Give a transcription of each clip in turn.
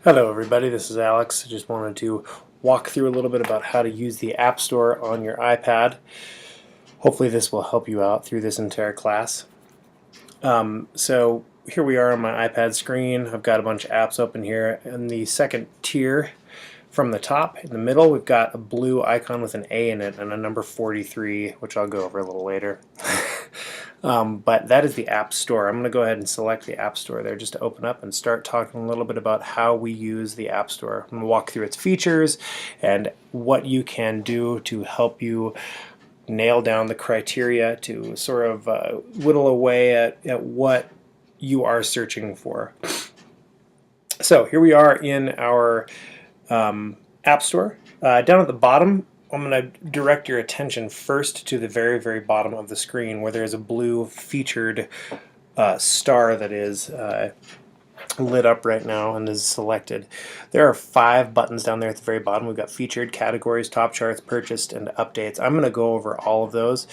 Hello everybody, this is Alex. I just wanted to walk through a little bit about how to use the App Store on your iPad. Hopefully this will help you out through this entire class. So here we are on my iPad screen. I've got a bunch of apps open here. In the second tier from the top, in the middle, we've got a blue icon with an A in it and a number 43, which I'll go over a little later. But that is the App Store. I'm going to go ahead and select the App Store there just to open up and start talking a little bit about how we use the App Store. I'm going to walk through its features and what you can do to help you nail down the criteria to sort of whittle away at what you are searching for. So here we are in our App Store. Down at the bottom, I'm going to direct your attention first to the very, very bottom of the screen where there's a blue featured star that is lit up right now and is selected. There are 5 buttons down there at the very bottom. We've got featured, categories, top charts, purchased, and updates. I'm going to go over all of those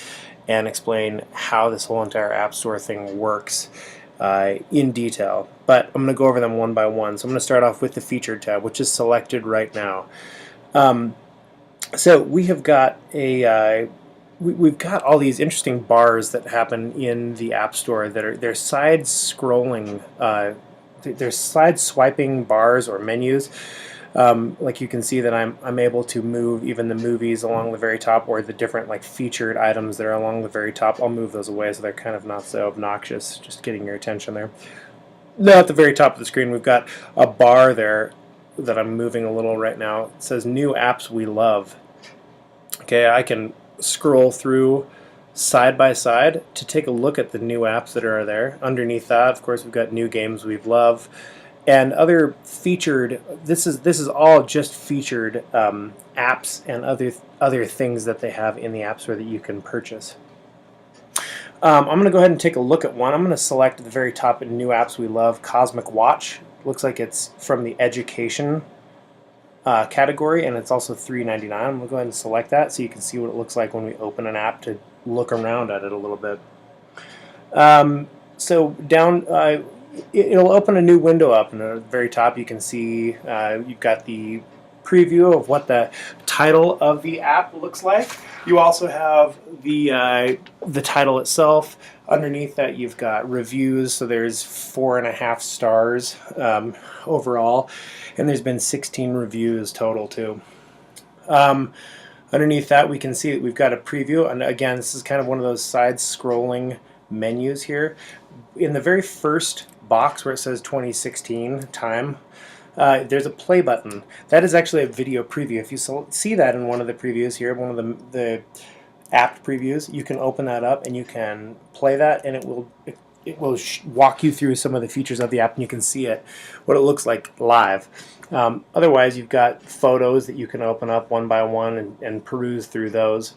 and explain how this whole entire App Store thing works in detail. But I'm going to go over them one by one. So I'm going to start off with the featured tab, which is selected right now. So we have got we've got all these interesting bars that happen in the App Store that are they're side scrolling. They're side swiping bars or menus. Like you can see that I'm able to move even the movies along the very top, or the different like featured items that are along the very top. I'll move those away so they're kind of not so obnoxious. Just getting your attention there. Now at the very top of the screen we've got a bar there that I'm moving a little right now. It says new apps we love. Okay, I can scroll through side by side to take a look at the new apps that are there. Underneath that, of course, we've got new games we love and other featured. This is all just featured apps and other things that they have in the App Store that you can purchase. I'm going to go ahead and take a look at one. I'm going to select at the very top new apps we love, Cosmic Watch. Looks like it's from the education category, and it's also $3.99. I'm going to go ahead and select that so you can see what it looks like when we open an app to look around at it a little bit. So down, it'll open a new window up, and at the very top you can see you've got the preview of what the title of the app looks like. You also have the title itself. Underneath that you've got reviews, so there's 4.5 stars overall, and there's been 16 reviews total too. Underneath that we can see that we've got a preview, and again this is kind of one of those side scrolling menus here. In the very first box where it says 2016 time, there's a play button. That is actually a video preview. If you see that in one of the previews here, one of the app previews, you can open that up and you can play that, and it will walk you through some of the features of the app, and you can see what it looks like live. Otherwise, you've got photos that you can open up one by one and peruse through those.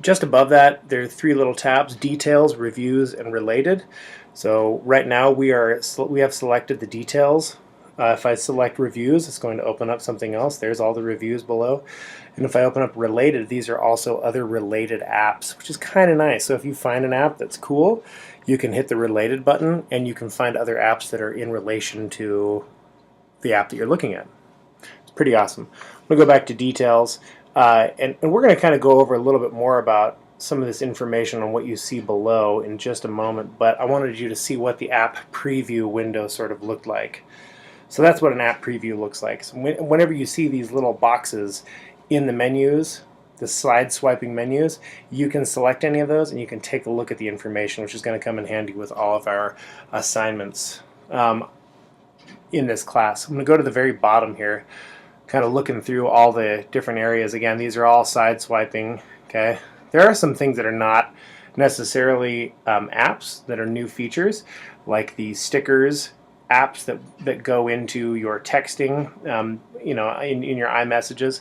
Just above that, there are 3 little tabs: details, reviews, and related. So right now we have selected the details. If I select reviews, it's going to open up something else. There's all the reviews below. And if I open up related, these are also other related apps, which is kind of nice. So if you find an app that's cool, you can hit the related button and you can find other apps that are in relation to the app that you're looking at. It's pretty awesome. I'm going to go back to details, and we're going to kind of go over a little bit more about some of this information on what you see below in just a moment, but I wanted you to see what the app preview window sort of looked like. So that's what an app preview looks like. So whenever you see these little boxes in the menus, the slide swiping menus, you can select any of those and you can take a look at the information, which is going to come in handy with all of our assignments in this class. I'm going to go to the very bottom here, kind of looking through all the different areas. Again, these are all side swiping. Okay, there are some things that are not necessarily apps that are new features, like the stickers apps that go into your texting, in your iMessages.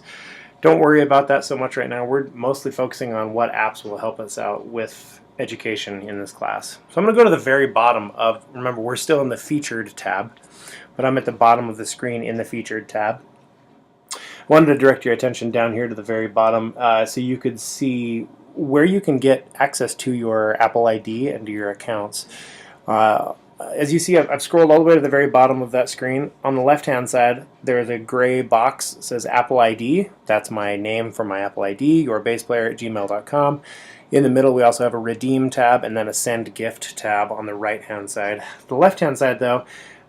Don't worry about that so much right now. We're mostly focusing on what apps will help us out with education in this class. So I'm going to go to the very bottom of, remember we're still in the featured tab, but I'm at the bottom of the screen in the featured tab. I wanted to direct your attention down here to the very bottom so you could see where you can get access to your Apple ID and to your accounts. As you see, I've scrolled all the way to the very bottom of that screen. On the left-hand side, there's a gray box that says Apple ID. That's my name for my Apple ID, yourbasplayer@gmail.com. In the middle, we also have a Redeem tab and then a Send Gift tab on the right-hand side. The left-hand side, though,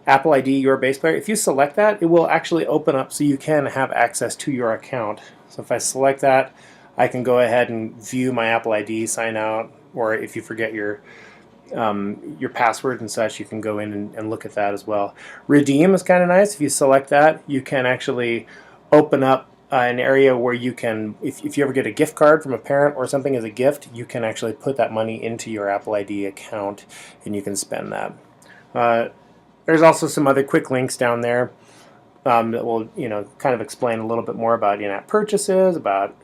Apple ID, Your Bass Player, if you select that, it will actually open up so you can have access to your account. So if I select that, I can go ahead and view my Apple ID, sign out, or if you forget your password and such, you can go in and look at that as well. Redeem is kind of nice. If you select that, you can actually open up an area where you can, if you ever get a gift card from a parent or something as a gift, you can actually put that money into your Apple ID account and you can spend that. There's also some other quick links down there that will, kind of explain a little bit more about in-app purchases, about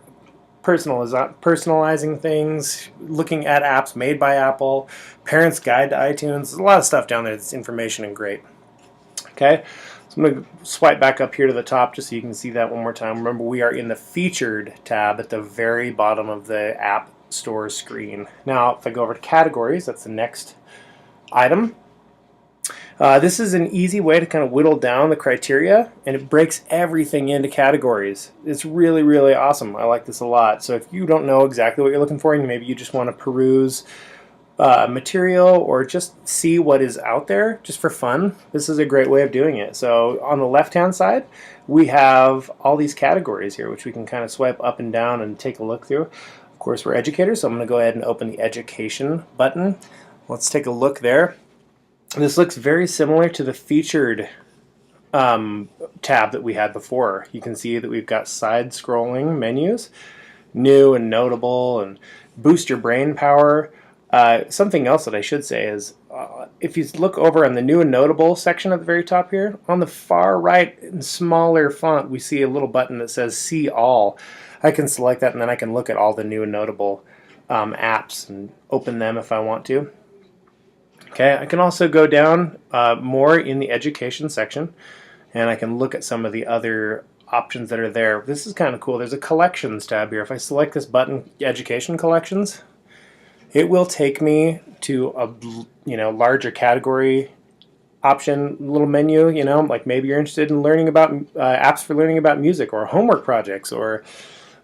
personalizing things, looking at apps made by Apple, Parents Guide to iTunes. There's a lot of stuff down there that's information and great. Okay, so I'm going to swipe back up here to the top just so you can see that one more time. Remember, we are in the Featured tab at the very bottom of the App Store screen. Now, if I go over to Categories, that's the next item. This is an easy way to kind of whittle down the criteria, and it breaks everything into categories. It's really, really awesome. I like this a lot. So if you don't know exactly what you're looking for, and maybe you just want to peruse material or just see what is out there just for fun, this is a great way of doing it. So on the left-hand side, we have all these categories here, which we can kind of swipe up and down and take a look through. Of course, we're educators, so I'm going to go ahead and open the Education button. Let's take a look there. This looks very similar to the Featured tab that we had before. You can see that we've got side-scrolling menus, new and notable, and boost your brain power. Something else that I should say is, if you look over on the new and notable section at the very top here, on the far right in smaller font, we see a little button that says See All. I can select that, and then I can look at all the new and notable apps and open them if I want to. Okay, I can also go down more in the Education section, and I can look at some of the other options that are there. This is kind of cool. There's a Collections tab here. If I select this button, Education Collections, it will take me to a larger category option little menu. Like maybe you're interested in learning about apps for learning about music or homework projects, or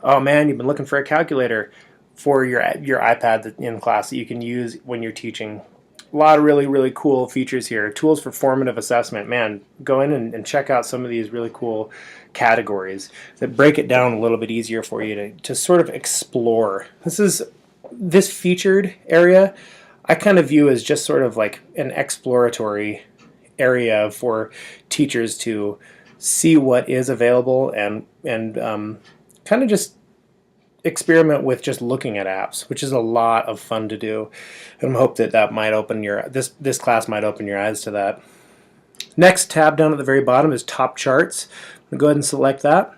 oh man, you've been looking for a calculator for your iPad in class that you can use when you're teaching. A lot of really, really cool features here. Tools for formative assessment. Man, go in and check out some of these really cool categories that break it down a little bit easier for you to sort of explore. This featured area I kind of view as just sort of like an exploratory area for teachers to see what is available and kind of just experiment with just looking at apps, which is a lot of fun to do. And I hope that might open this class might open your eyes to that. Next tab down at the very bottom is Top Charts. I'm going to go ahead and select that.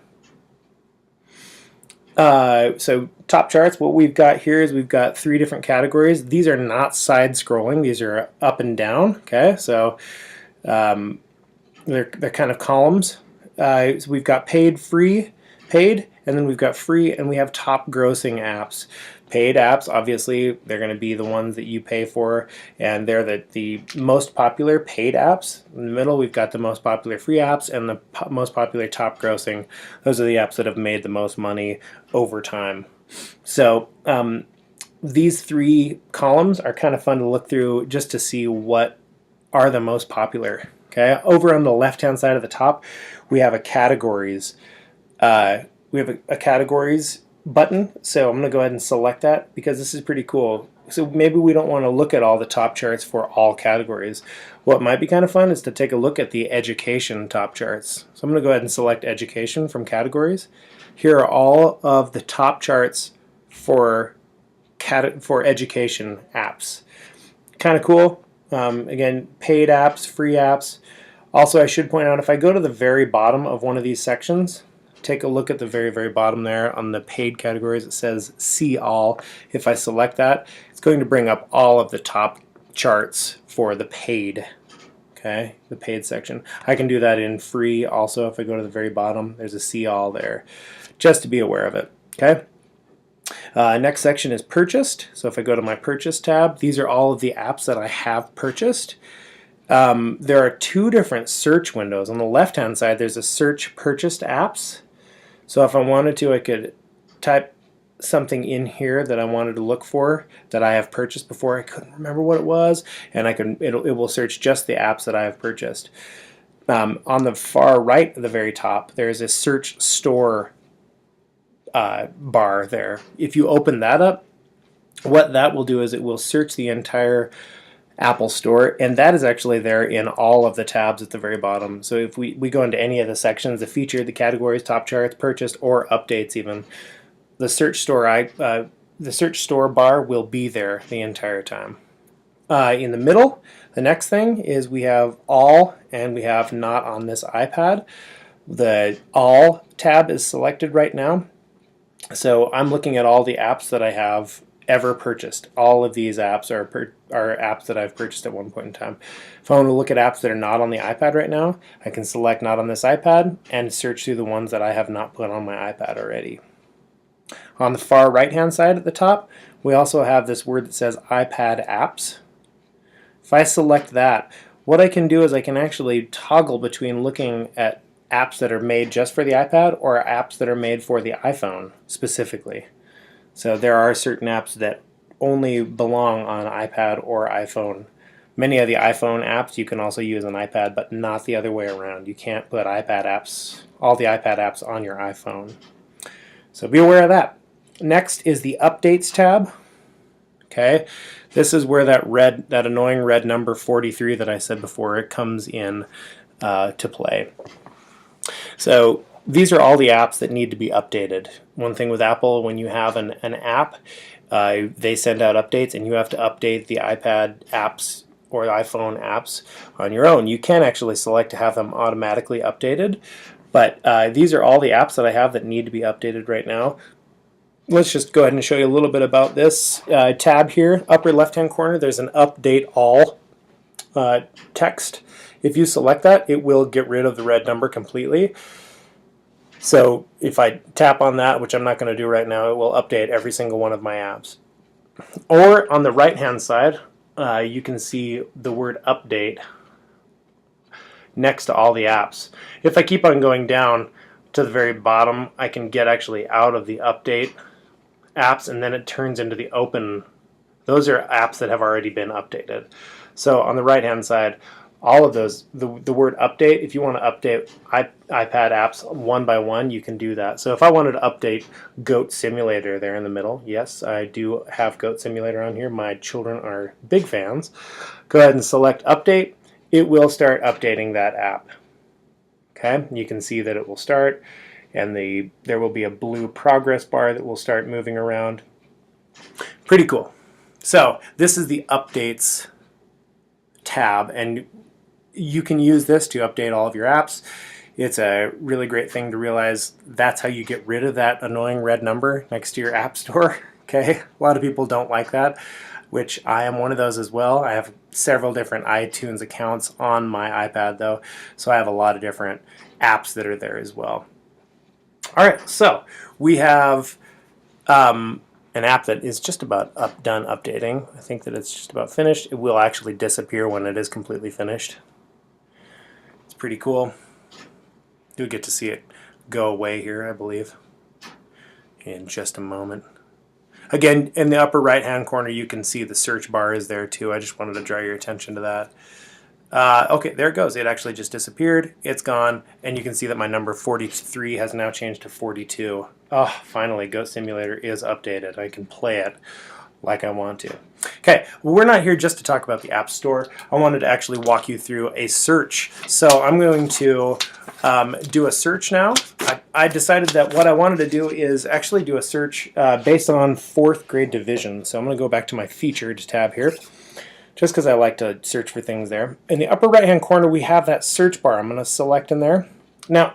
So Top Charts, what we've got here is we've got 3 different categories. These are not side scrolling, these are up and down. Okay, so they're kind of columns. So we've got paid, free, paid, and then we've got free, and we have top grossing apps. Paid apps, obviously, they're going to be the ones that you pay for, and they're the most popular paid apps. In the middle, we've got the most popular free apps and the most popular top grossing. Those are the apps that have made the most money over time. So these 3 columns are kind of fun to look through just to see what are the most popular. Okay, over on the left-hand side of the top, we have a categories. We have a categories button, so I'm going to go ahead and select that because this is pretty cool. So maybe we don't want to look at all the top charts for all categories. What might be kind of fun is to take a look at the education top charts. So I'm going to go ahead and select education from categories. Here are all of the top charts for education apps. Kind of cool. Again, paid apps, free apps. Also, I should point out, if I go to the very bottom of one of these sections, take a look at the very, very bottom there on the paid categories. It says See All. If I select that, it's going to bring up all of the top charts for the paid. Okay, the paid section. I can do that in free also. If I go to the very bottom, there's a See All there, just to be aware of it. Okay. Next section is purchased. So if I go to my purchase tab, these are all of the apps that I have purchased. There are two different search windows. On the left-hand side, there's a search purchased apps. So if I wanted to, I could type something in here that I wanted to look for that I have purchased before. I couldn't remember what it was, and it will search just the apps that I have purchased. On the far right at the very top, there's a search store bar there. If you open that up, what that will do is it will search the entire Apple Store, and that is actually there in all of the tabs at the very bottom. So if we go into any of the sections, the featured, the categories, top charts, purchased, or updates even, the search store bar will be there the entire time. In the middle, the next thing is we have all and we have not on this iPad. The all tab is selected right now. So I'm looking at all the apps that I have ever purchased. All of these apps are apps that I've purchased at one point in time. If I want to look at apps that are not on the iPad right now, I can select not on this iPad and search through the ones that I have not put on my iPad already. On the far right hand side at the top, we also have this word that says iPad apps. If I select that, what I can do is I can actually toggle between looking at apps that are made just for the iPad or apps that are made for the iPhone specifically. So there are certain apps that only belong on iPad or iPhone. Many of the iPhone apps you can also use on iPad, but not the other way around. You can't put iPad apps, all the iPad apps on your iPhone. So be aware of that. Next is the Updates tab. Okay, this is where that annoying red number 43 that I said before, it comes in to play. So these are all the apps that need to be updated. One thing with Apple, when you have an app, they send out updates and you have to update the iPad apps or the iPhone apps on your own. You can actually select to have them automatically updated, but these are all the apps that I have that need to be updated right now. Let's just go ahead and show you a little bit about this tab here. Upper left-hand corner, there's an Update All text. If you select that, it will get rid of the red number completely. So if I tap on that, which I'm not going to do right now, it will update every single one of my apps. Or on the right-hand side, you can see the word Update next to all the apps. If I keep on going down to the very bottom, I can get actually out of the Update apps, and then it turns into the Open. Those are apps that have already been updated. So on the right-hand side, all of those, the word update, if you want to update iPad apps one by one, you can do that. So if I wanted to update Goat Simulator there in the middle, yes, I do have Goat Simulator on here. My children are big fans. Go ahead and select Update. It will start updating that app. Okay, you can see that it will start, and there will be a blue progress bar that will start moving around. Pretty cool. So this is the Updates tab, and you can use this to update all of your apps. It's a really great thing to realize that's how you get rid of that annoying red number next to your app store. Okay, a lot of people don't like that, which I am one of those as well. I have several different iTunes accounts on my iPad though, so I have a lot of different apps that are there as well. All right, so we have an app that is just about done updating. I think that it's just about finished. It will actually disappear when it is completely finished. It's pretty cool. You'll get to see it go away here, I believe, in just a moment. Again, in the upper right-hand corner, you can see the search bar is there too. I just wanted to draw your attention to that. Okay, there it goes. It actually just disappeared. It's gone, and you can see that my number 43 has now changed to 42. Oh, finally, Goat Simulator is updated. I can play it like I want to. Okay, well, we're not here just to talk about the App Store. I wanted to actually walk you through a search. So I'm going to do a search now. I decided that what I wanted to do is actually do a search based on 4th grade division. So I'm going to go back to my Featured tab here, just because I like to search for things there. In the upper right-hand corner, we have that search bar. I'm going to select in there. Now,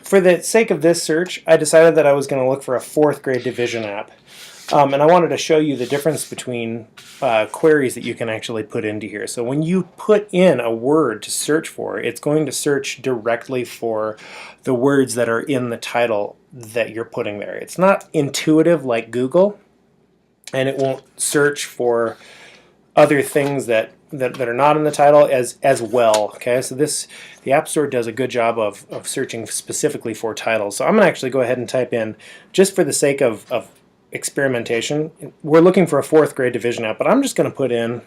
for the sake of this search, I decided that I was going to look for a 4th grade division app. And I wanted to show you the difference between queries that you can actually put into here. So when you put in a word to search for, it's going to search directly for the words that are in the title that you're putting there. It's not intuitive like Google, and it won't search for other things that that are not in the title as well. Okay, so the App Store does a good job of searching specifically for titles. So I'm going to actually go ahead and type in, just for the sake of experimentation, we're looking for a 4th grade Division app, but I'm just going to put in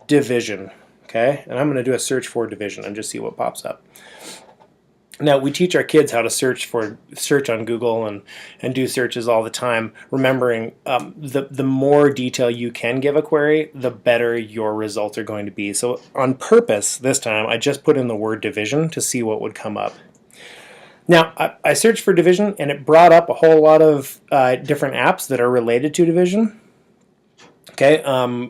Division. Okay, and I'm going to do a search for Division and just see what pops up. Now, we teach our kids how to search on Google and do searches all the time, remembering the more detail you can give a query, the better your results are going to be. So on purpose this time, I just put in the word division to see what would come up. Now, I searched for division, and it brought up a whole lot of different apps that are related to division. Okay,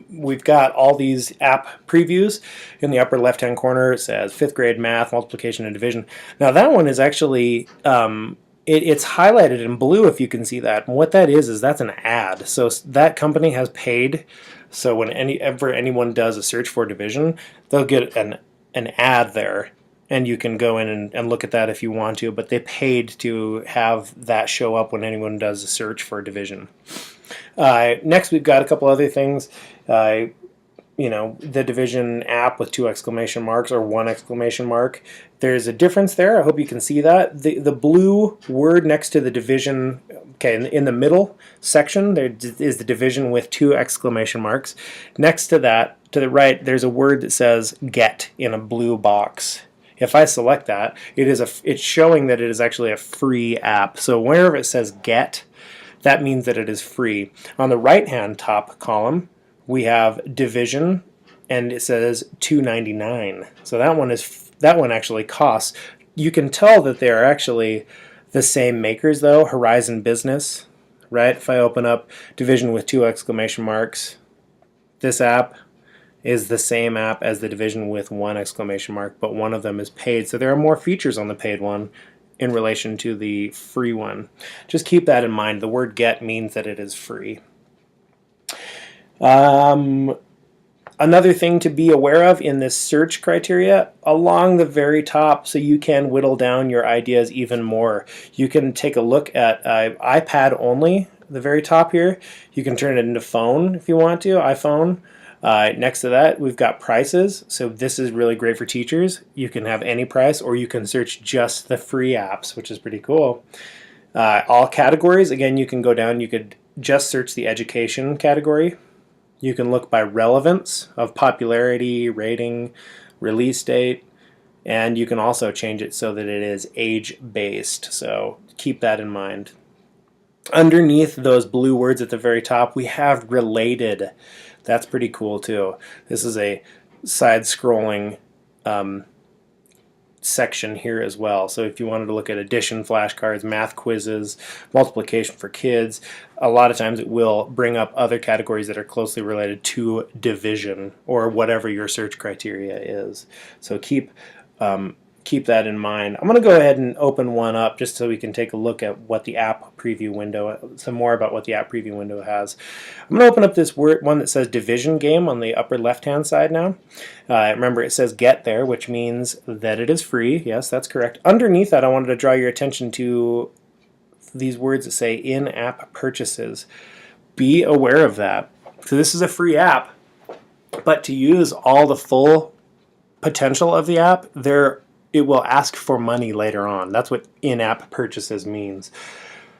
we've got all these app previews. In the upper left-hand corner, it says 5th grade math, multiplication, and division. Now that one is actually, it's highlighted in blue if you can see that. And what that is that's an ad. So that company has paid. So whenever anyone does a search for division, they'll get an ad there. And you can go in and look at that if you want to. But they paid to have that show up when anyone does a search for division. Next, we've got a couple other things. The Division app with 2 exclamation marks or 1 exclamation mark. There's a difference there. I hope you can see that. The blue word next to the division, okay, in the middle section, there is the division with 2 exclamation marks. Next to that, to the right, there's a word that says get in a blue box. If I select that, it's showing that it is actually a free app. So wherever it says get, that means that it is free. On the right-hand top column, we have division, and it says $2.99. So that one actually costs. You can tell that they are actually the same makers, though. Horizon Business, right? If I open up division with 2 exclamation marks, this app is the same app as the division with 1 exclamation mark, but one of them is paid. So there are more features on the paid one in relation to the free one. Just keep that in mind. The word get means that it is free. Another thing to be aware of in this search criteria, along the very top, so you can whittle down your ideas even more. You can take a look at iPad only, the very top here. You can turn it into phone if you want to, iPhone. Next to that, we've got prices. So this is really great for teachers. You can have any price, or you can search just the free apps, which is pretty cool. All categories, again, you can go down. You could just search the education category. You can look by relevance of popularity, rating, release date, and you can also change it so that it is age-based. So keep that in mind. Underneath those blue words at the very top, we have related. That's pretty cool too. This is a side-scrolling section here as well. So if you wanted to look at addition flashcards, math quizzes, multiplication for kids, a lot of times it will bring up other categories that are closely related to division or whatever your search criteria is. So keep that in mind. I'm going to go ahead and open one up just so we can take a look at what the app preview window, some more about what the app preview window has. I'm going to open up this one that says division game on the upper left hand side now. Remember, it says get there, which means that it is free. Yes, that's correct. Underneath that, I wanted to draw your attention to these words that say in-app purchases. Be aware of that. So this is a free app, but to use all the full potential of the app, it will ask for money later on. That's what in-app purchases means.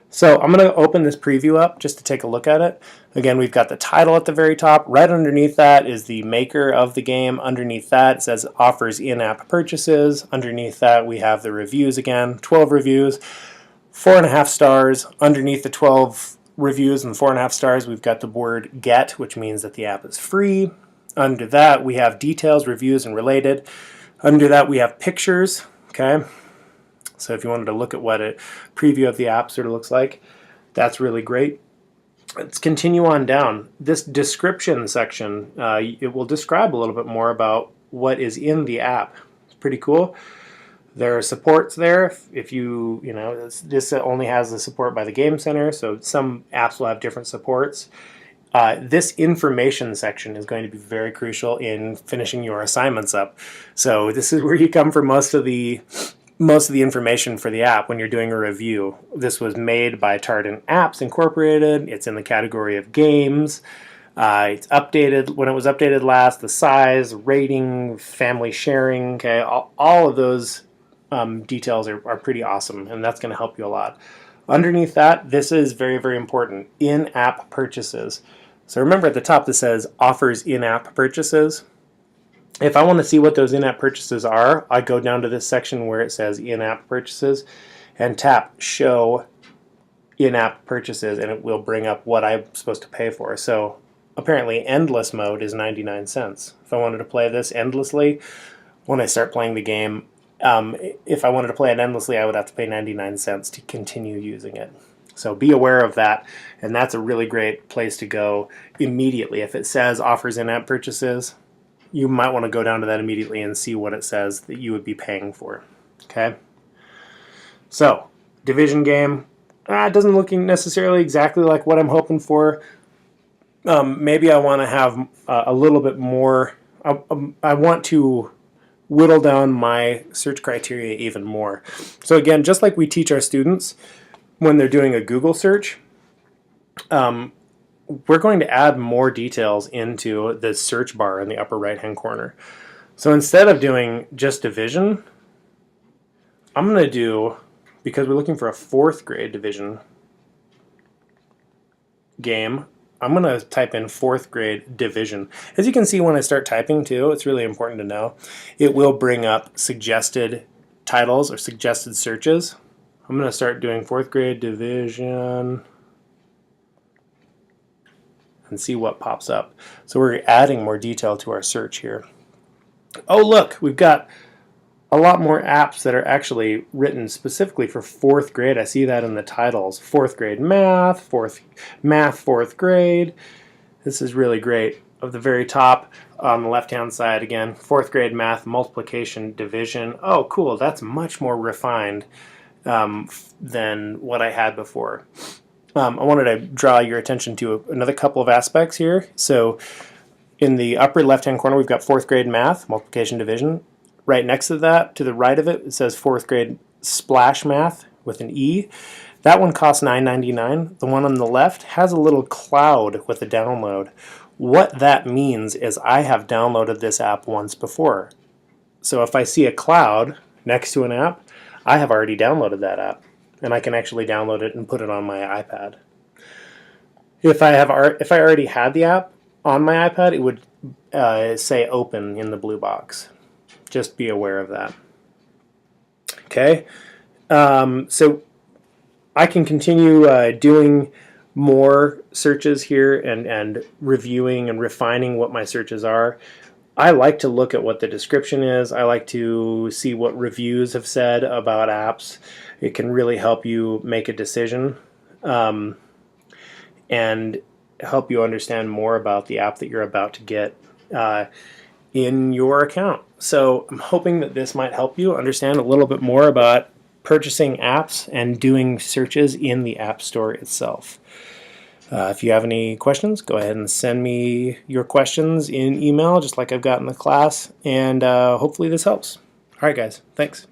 So I'm going to open this preview up just to take a look at it. Again, we've got the title at the very top. Right underneath that is the maker of the game. Underneath that it says offers in-app purchases. Underneath that we have the reviews again, 12 reviews, 4.5 stars. Underneath the 12 reviews and 4.5 stars, we've got the word get, which means that the app is free. Under that we have details, reviews, and related. Under that we have pictures, okay? So if you wanted to look at what a preview of the app sort of looks like, that's really great. Let's continue on down. This description section, it will describe a little bit more about what is in the app. It's pretty cool. There are supports there. If this only has the support by the Game Center, so some apps will have different supports. This information section is going to be very crucial in finishing your assignments up. So this is where you come for most of the information for the app when you're doing a review. This was made by Tardent Apps Incorporated. It's in the category of games. It's updated when it was updated last, the size, rating, family sharing, okay, all of those details are pretty awesome, and that's going to help you a lot. Underneath that, this is very, very important, in-app purchases. So remember at the top this says offers in-app purchases. If I want to see what those in-app purchases are, I go down to this section where it says in-app purchases and tap show in-app purchases, and it will bring up what I'm supposed to pay for. So apparently endless mode is 99 cents. If I wanted to play this endlessly, when I start playing the game, if I wanted to play it endlessly, I would have to pay 99 cents to continue using it. So be aware of that, and that's a really great place to go immediately. If it says offers in-app purchases, you might want to go down to that immediately and see what it says that you would be paying for. Okay? So, Division game, it doesn't look necessarily exactly like what I'm hoping for. Maybe I want to have a little bit more. I want to whittle down my search criteria even more. So again, just like we teach our students when they're doing a Google search, we're going to add more details into the search bar in the upper right hand corner. So instead of doing just division, I'm going to do, because we're looking for a 4th grade division game, I'm going to type in 4th grade division. As you can see when I start typing too, it's really important to know, it will bring up suggested titles or suggested searches. I'm going to start doing 4th grade division and see what pops up. So we're adding more detail to our search here. Oh look, we've got a lot more apps that are actually written specifically for 4th grade. I see that in the titles. 4th grade math, 4th grade. This is really great. At the very top on the left hand side again, 4th grade math, multiplication, division. Oh cool, that's much more refined than what I had before. I wanted to draw your attention to another couple of aspects here. So in the upper left-hand corner, we've got 4th grade math, multiplication, division. Right next to that, to the right of it, it says 4th grade splash math with an E. That one costs $9.99. The one on the left has a little cloud with a download. What that means is I have downloaded this app once before. So if I see a cloud next to an app, I have already downloaded that app, and I can actually download it and put it on my iPad. If I already had the app on my iPad, it would say open in the blue box. Just be aware of that. Okay, so I can continue doing more searches here and reviewing and refining what my searches are. I like to look at what the description is. I like to see what reviews have said about apps. It can really help you make a decision and help you understand more about the app that you're about to get in your account. So I'm hoping that this might help you understand a little bit more about purchasing apps and doing searches in the App Store itself. If you have any questions, go ahead and send me your questions in email, just like I've got in the class, and hopefully this helps. All right, guys, thanks.